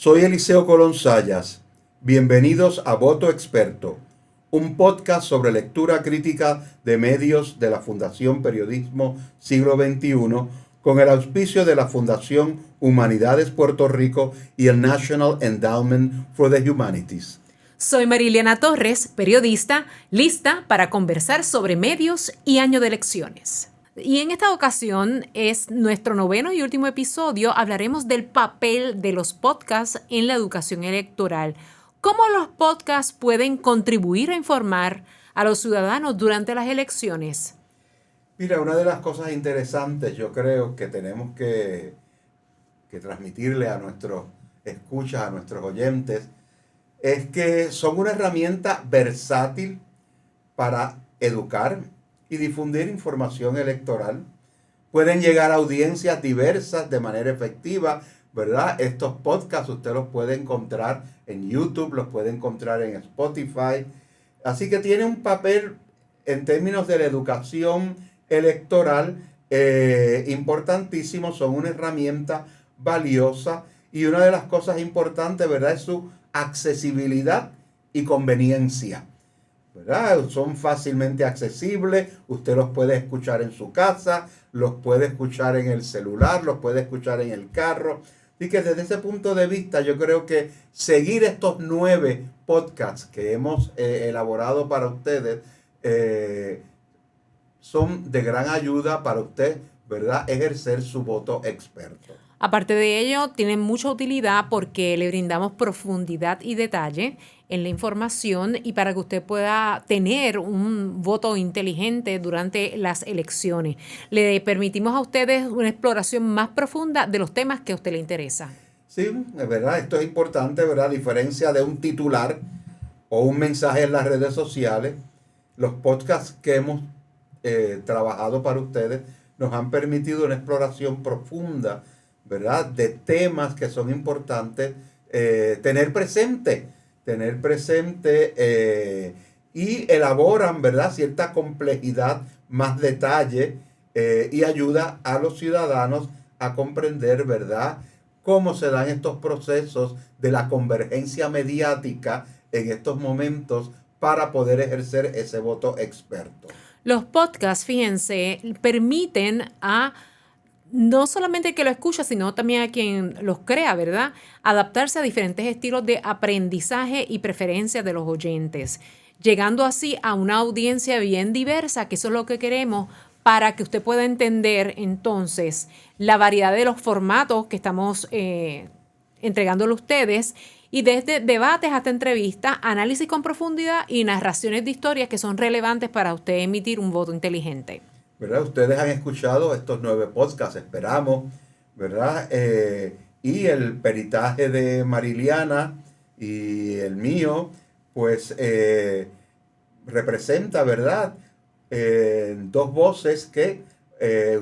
Soy Eliseo Colón Sayas. Bienvenidos a Voto Experto, un podcast sobre lectura crítica de medios de la Fundación Periodismo Siglo XXI con el auspicio de la Fundación Humanidades Puerto Rico y el National Endowment for the Humanities. Soy Mariliana Torres, periodista, lista para conversar sobre medios y año de elecciones. Y en esta ocasión es nuestro noveno y último episodio. Hablaremos del papel de los podcasts en la educación electoral. ¿Cómo los podcasts pueden contribuir a informar a los ciudadanos durante las elecciones? Mira, una de las cosas interesantes yo creo que tenemos que transmitirle a nuestros escuchas, a nuestros oyentes, es que son una herramienta versátil para educar y difundir información electoral. Pueden llegar a audiencias diversas de manera efectiva, ¿verdad? Estos podcasts usted los puede encontrar en YouTube, los puede encontrar en Spotify. Así que tiene un papel en términos de la educación electoral importantísimo. Son una herramienta valiosa y una de las cosas importantes, ¿verdad?, es su accesibilidad y conveniencia, ¿verdad? Son fácilmente accesibles, usted los puede escuchar en su casa, los puede escuchar en el celular, los puede escuchar en el carro. Así que desde ese punto de vista yo creo que seguir estos 9 podcasts que hemos elaborado para ustedes son de gran ayuda para usted, ¿verdad?, ejercer su voto experto. Aparte de ello, tienen mucha utilidad porque le brindamos profundidad y detalle en la información y para que usted pueda tener un voto inteligente durante las elecciones. Le permitimos a ustedes una exploración más profunda de los temas que a usted le interesa. Sí, es verdad, esto es importante, ¿verdad? A diferencia de un titular o un mensaje en las redes sociales, los podcasts que hemos trabajado para ustedes nos han permitido una exploración profunda, ¿verdad?, de temas que son importantes tener presente y elaboran, ¿verdad?, cierta complejidad, más detalle y ayuda a los ciudadanos a comprender, ¿verdad?, cómo se dan estos procesos de la convergencia mediática en estos momentos para poder ejercer ese voto experto. Los podcasts, fíjense, permiten a no solamente que lo escucha, sino también a quien los crea, ¿verdad?, adaptarse a diferentes estilos de aprendizaje y preferencias de los oyentes, llegando así a una audiencia bien diversa, que eso es lo que queremos, para que usted pueda entender entonces la variedad de los formatos que estamos entregándole a ustedes, y desde debates hasta entrevistas, análisis con profundidad y narraciones de historias que son relevantes para usted emitir un voto inteligente. ¿Verdad? Ustedes han escuchado estos 9 podcasts, esperamos, ¿verdad? Y el peritaje de Mariliana y el mío, pues representa, ¿verdad?, 2 voces que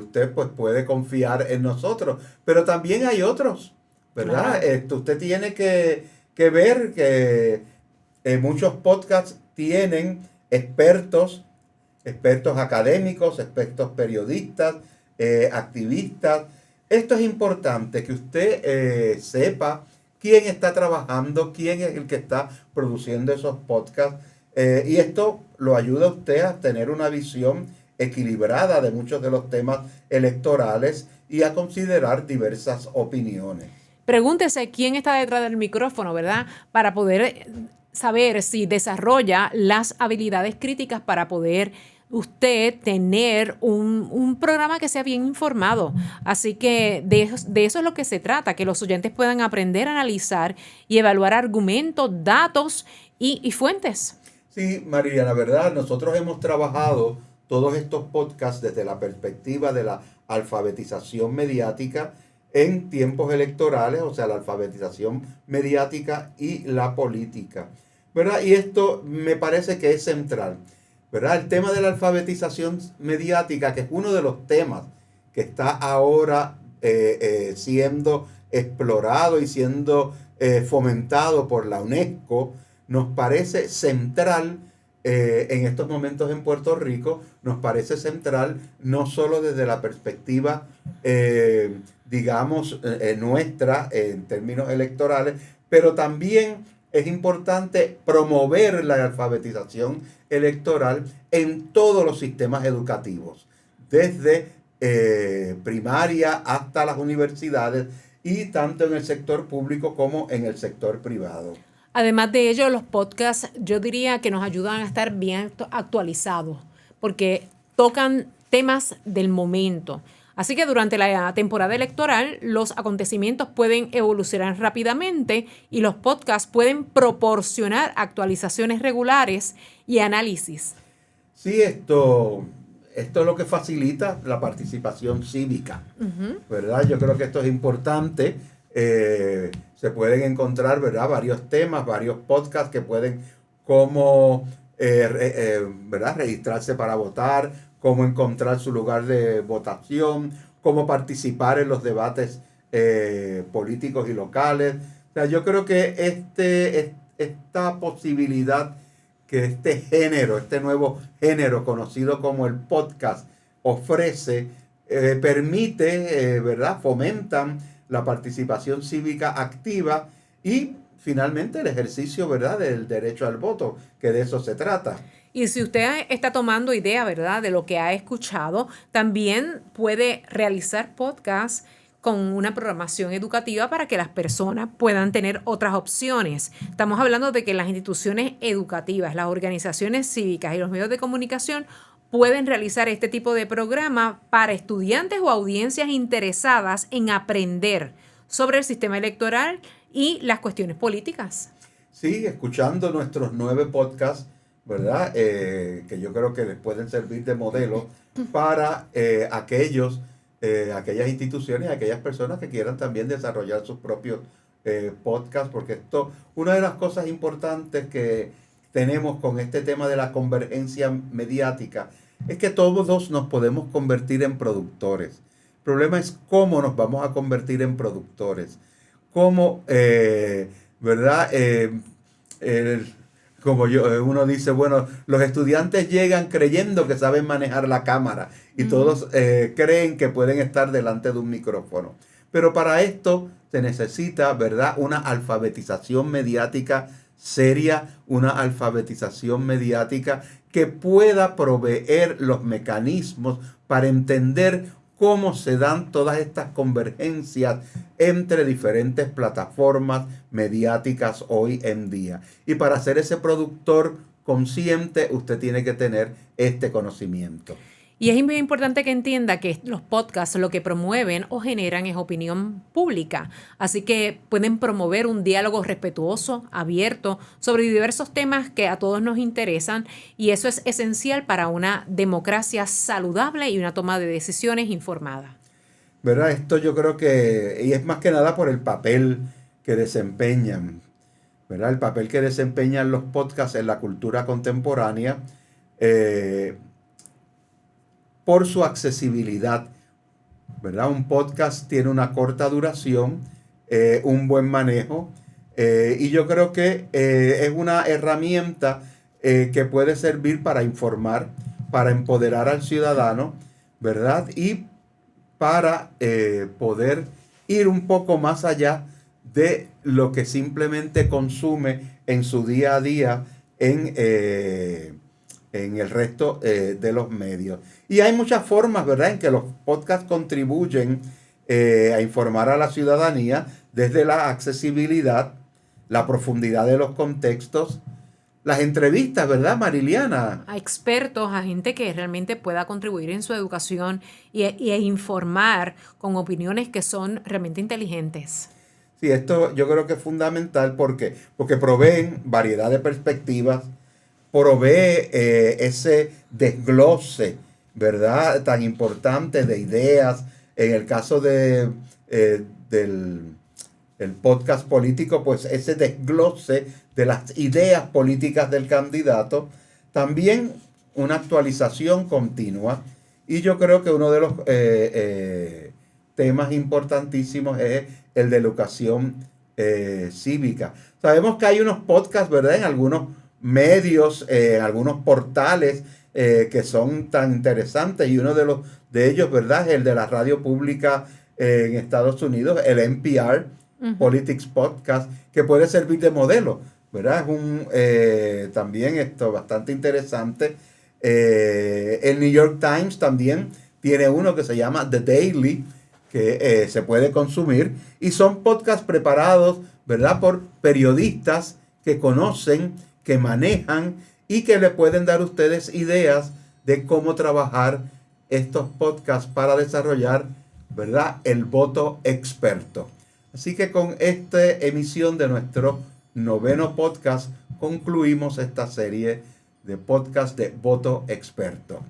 usted pues puede confiar en nosotros. Pero también hay otros, ¿verdad? Claro. Usted tiene que ver que muchos podcasts tienen expertos académicos, expertos periodistas, activistas. Esto es importante que usted sepa quién está trabajando, quién es el que está produciendo esos podcasts. Y esto lo ayuda a usted a tener una visión equilibrada de muchos de los temas electorales y a considerar diversas opiniones. Pregúntese quién está detrás del micrófono, ¿verdad?, para poder saber si desarrolla las habilidades críticas para poder usted tener un programa que sea bien informado. Así que de eso es lo que se trata, que los oyentes puedan aprender a analizar y evaluar argumentos, datos y fuentes. Sí, María, la verdad, nosotros hemos trabajado todos estos podcasts desde la perspectiva de la alfabetización mediática en tiempos electorales, o sea, la alfabetización mediática y la política, ¿verdad? Y esto me parece que es central, ¿verdad? El tema de la alfabetización mediática, que es uno de los temas que está ahora siendo explorado y siendo fomentado por la UNESCO, nos parece central en estos momentos en Puerto Rico, nos parece central no solo desde la perspectiva digamos, nuestra en términos electorales, pero también es importante promover la alfabetización electoral en todos los sistemas educativos, desde primaria hasta las universidades y tanto en el sector público como en el sector privado. Además de ello, los podcasts yo diría que nos ayudan a estar bien actualizados porque tocan temas del momento. Así que durante la temporada electoral los acontecimientos pueden evolucionar rápidamente y los podcasts pueden proporcionar actualizaciones regulares y análisis. Sí, esto es lo que facilita la participación cívica, ¿verdad? Yo creo que esto es importante. Se pueden encontrar, ¿verdad?, varios temas, varios podcasts que pueden cómo ¿verdad?, registrarse para votar, cómo encontrar su lugar de votación, cómo participar en los debates políticos y locales. O sea, yo creo que esta posibilidad que este nuevo género conocido como el podcast ofrece, permite, ¿verdad?, fomentan la participación cívica activa y finalmente el ejercicio, ¿verdad?, del derecho al voto, que de eso se trata. Y si usted está tomando idea, ¿verdad?, de lo que ha escuchado, también puede realizar podcasts con una programación educativa para que las personas puedan tener otras opciones. Estamos hablando de que las instituciones educativas, las organizaciones cívicas y los medios de comunicación pueden realizar este tipo de programa para estudiantes o audiencias interesadas en aprender sobre el sistema electoral y las cuestiones políticas. Sí, escuchando nuestros 9 podcasts, ¿verdad? Que yo creo que les pueden servir de modelo para aquellas instituciones, aquellas personas que quieran también desarrollar sus propios podcasts, porque una de las cosas importantes que tenemos con este tema de la convergencia mediática es que todos nos podemos convertir en productores. El problema es cómo nos vamos a convertir en productores. Cómo, ¿verdad? Como uno dice, bueno, los estudiantes llegan creyendo que saben manejar la cámara y todos creen que pueden estar delante de un micrófono. Pero para esto se necesita, ¿verdad?, una alfabetización mediática seria, una alfabetización mediática que pueda proveer los mecanismos para entender cómo se dan todas estas convergencias entre diferentes plataformas mediáticas hoy en día. Y para ser ese productor consciente, usted tiene que tener este conocimiento. Y es muy importante que entienda que los podcasts lo que promueven o generan es opinión pública. Así que pueden promover un diálogo respetuoso, abierto, sobre diversos temas que a todos nos interesan. Y eso es esencial para una democracia saludable y una toma de decisiones informada. ¿Verdad? Esto yo creo que, y es más que nada por el papel que desempeñan, ¿verdad? El papel que desempeñan los podcasts en la cultura contemporánea, por su accesibilidad, ¿verdad? Un podcast tiene una corta duración, un buen manejo, y yo creo que es una herramienta que puede servir para informar, para empoderar al ciudadano, ¿verdad? Y para poder ir un poco más allá de lo que simplemente consume en su día a día en el resto de los medios. Y hay muchas formas, ¿verdad?, en que los podcasts contribuyen a informar a la ciudadanía, desde la accesibilidad, la profundidad de los contextos, las entrevistas, ¿verdad, Mariliana? A expertos, a gente que realmente pueda contribuir en su educación y informar con opiniones que son realmente inteligentes. Sí, esto yo creo que es fundamental porque proveen variedad de perspectivas, provee ese desglose, ¿verdad?, tan importante de ideas. En el caso del podcast político, pues ese desglose de las ideas políticas del candidato. También una actualización continua. Y yo creo que uno de los temas importantísimos es el de educación cívica. Sabemos que hay unos podcasts, ¿verdad?, en algunos medios, en algunos portales que son tan interesantes, y uno de ellos, ¿verdad?, es el de la radio pública en Estados Unidos, el NPR Politics Podcast, que puede servir de modelo, ¿verdad? Es también esto bastante interesante. El New York Times también tiene uno que se llama The Daily, que se puede consumir, y son podcasts preparados, ¿verdad?, por periodistas que conocen, que manejan y que le pueden dar a ustedes ideas de cómo trabajar estos podcasts para desarrollar, ¿verdad?, el voto experto. Así que con esta emisión de nuestro 9º podcast concluimos esta serie de podcast de voto experto.